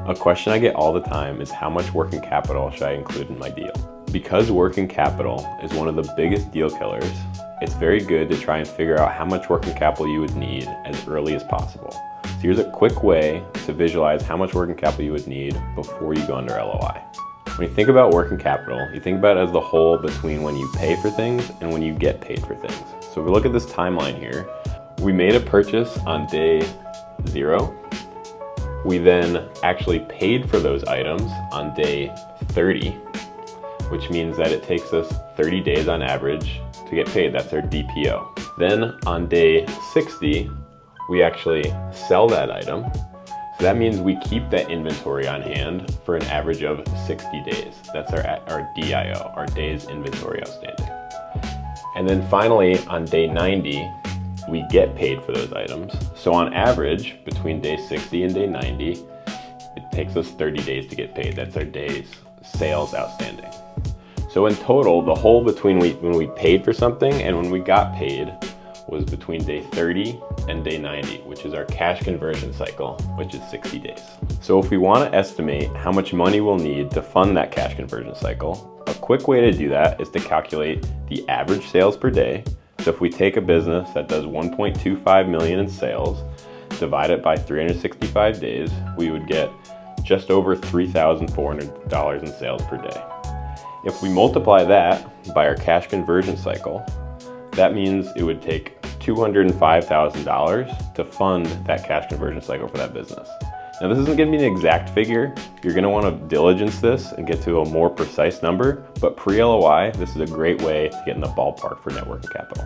A question I get all the time is how much working capital should I include in my deal? Because working capital is one of the biggest deal killers, it's very good to try and figure out how much working capital you would need as early as possible. So here's a quick way to visualize how much working capital you would need before you go under LOI. When you think about working capital, you think about it as the whole between when you pay for things and when you get paid for things. So if we look at this timeline here, we made a purchase on day 0. We then actually paid for those items on day 30, which means that it takes us 30 days on average to get paid. That's our DPO. Then on day 60, we actually sell that item. So that means we keep that inventory on hand for an average of 60 days. That's our DIO, our days inventory outstanding. And then finally on day 90, we get paid for those items. So on average, between day 60 and day 90, it takes us 30 days to get paid. That's our days sales outstanding. So in total, the whole between when we paid for something and when we got paid was between day 30 and day 90, which is our cash conversion cycle, which is 60 days. So if we want to estimate how much money we'll need to fund that cash conversion cycle, a quick way to do that is to calculate the average sales per day. So if we take a business that does 1.25 million in sales, divide it by 365 days, we would get just over $3,400 in sales per day. If we multiply that by our cash conversion cycle, that means it would take $205,000 to fund that cash conversion cycle for that business. Now this isn't going to be an exact figure. You're going to want to diligence this and get to a more precise number, but pre-LOI, this is a great way to get in the ballpark for net working capital.